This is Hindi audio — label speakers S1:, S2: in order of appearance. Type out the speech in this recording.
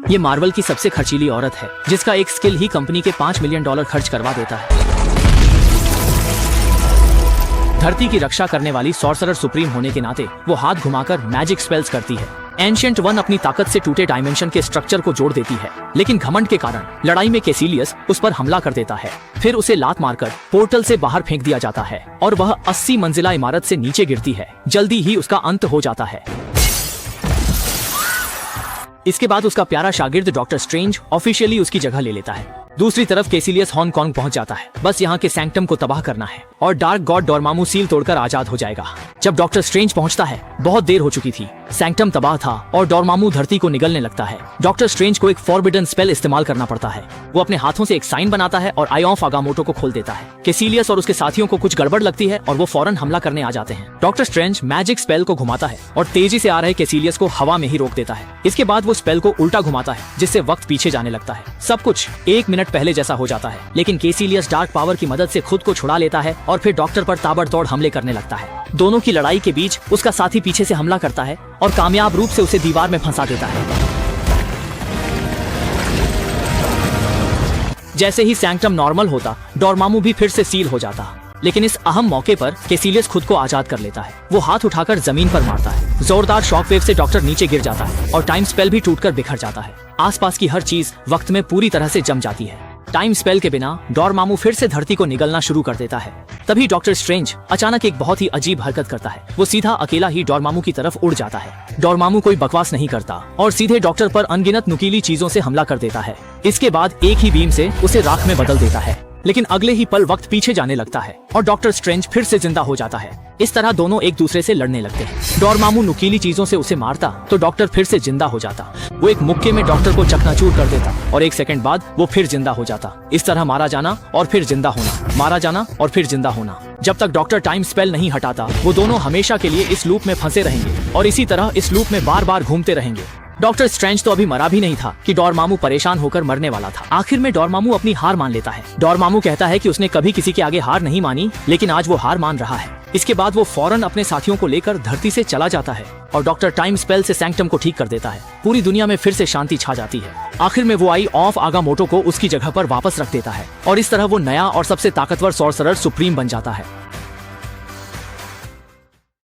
S1: ये मार्वल की सबसे खर्चीली औरत है, जिसका एक स्किल ही कंपनी के $5 मिलियन खर्च करवा देता है। धरती की रक्षा करने वाली सॉर्सरर सुप्रीम होने के नाते वो हाथ घुमाकर मैजिक स्पेल्स करती है। एंशिएंट वन अपनी ताकत से टूटे डायमेंशन के स्ट्रक्चर को जोड़ देती है, लेकिन घमंड के कारण लड़ाई में कैसिलियस उस पर हमला कर देता है। फिर उसे लात मारकर पोर्टल से बाहर फेंक दिया जाता है और वह 80 मंजिला इमारत से नीचे गिरती है। जल्दी ही उसका अंत हो जाता है। इसके बाद उसका प्यारा शागिर्द डॉक्टर स्ट्रेंज ऑफिशियली उसकी जगह ले लेता है। दूसरी तरफ कैसिलियस हांगकांग पहुंच जाता है। बस यहाँ के सैंक्टम को तबाह करना है और डार्क गॉड डोरमामू सील तोड़कर आजाद हो जाएगा। जब डॉक्टर स्ट्रेंज पहुंचता है, बहुत देर हो चुकी थी। सैंक्टम तबाह था और डोरमामू धरती को निगलने लगता है। डॉक्टर स्ट्रेंज को एक फॉरबिडन स्पेल इस्तेमाल करना पड़ता है। वो अपने हाथों से एक साइन बनाता है और आई ऑफ आगामोटो को खोल देता है। कैसिलियस और उसके साथियों को कुछ गड़बड़ लगती है और वो फौरन हमला करने आ जाते हैं। डॉक्टर स्ट्रेंज मैजिक स्पेल को घुमाता है और तेजी से आ रहे कैसिलियस को हवा में ही रोक देता है। इसके बाद वो स्पेल को उल्टा घुमाता है, जिससे वक्त पीछे जाने लगता है। सब कुछ 1 मिनट पहले जैसा हो जाता है, लेकिन कैसिलियस डार्क पावर की मदद से खुद को छुड़ा लेता है और फिर डॉक्टर पर ताबड़तोड़ हमले करने लगता है। दोनों की लड़ाई के बीच उसका साथी पीछे से हमला करता है और कामयाब रूप से उसे दीवार में फंसा देता है। जैसे ही सैंक्टम नॉर्मल होता, डोरमामू भी फिर से सील हो जाता। लेकिन इस अहम मौके पर कैसिलियस खुद को आजाद कर लेता है। वो हाथ उठाकर जमीन पर मारता है। जोरदार शॉक वेव से डॉक्टर नीचे गिर जाता है और टाइम स्पेल भी टूटकर बिखर जाता है। आसपास की हर चीज वक्त में पूरी तरह से जम जाती है। टाइम स्पेल के बिना डोरमामू फिर से धरती को निगलना शुरू कर देता है। तभी डॉक्टर स्ट्रेंज अचानक एक बहुत ही अजीब हरकत करता है। वो सीधा अकेला ही डोरमामू की तरफ उड़ जाता है। डोरमामू कोई बकवास नहीं करता और सीधे डॉक्टर पर अनगिनत नुकीली चीजों से हमला कर देता है। इसके बाद एक ही बीम से उसे राख में बदल देता है। लेकिन अगले ही पल वक्त पीछे जाने लगता है और डॉक्टर स्ट्रेंज फिर से जिंदा हो जाता है। इस तरह दोनों एक दूसरे से लड़ने लगते हैं। डोरमामू नुकीली चीजों से उसे मारता तो डॉक्टर फिर से जिंदा हो जाता। वो एक मुक्के में डॉक्टर को चकनाचूर कर देता और 1 सेकंड बाद वो फिर जिंदा हो जाता। इस तरह मारा जाना और फिर जिंदा होना, मारा जाना और फिर जिंदा होना। जब तक डॉक्टर टाइम स्पेल नहीं हटाता, वो दोनों हमेशा के लिए इस लूप में फंसे रहेंगे और इसी तरह इस लूप में बार बार घूमते रहेंगे। डॉक्टर स्ट्रेंज तो अभी मरा भी नहीं था कि डोरमामू परेशान होकर मरने वाला था। आखिर में डोरमामू अपनी हार मान लेता है। डोरमामू कहता है कि उसने कभी किसी के आगे हार नहीं मानी, लेकिन आज वो हार मान रहा है। इसके बाद वो फौरन अपने साथियों को लेकर धरती से चला जाता है और डॉक्टर टाइम स्पेल से सैंक्टम को ठीक कर देता है। पूरी दुनिया में फिर से शांति छा जाती है। आखिर में वो आई ऑफ आगामोटो को उसकी जगह पर वापस रख देता है और इस तरह वो नया और सबसे ताकतवर सॉर्सरर सुप्रीम बन जाता है।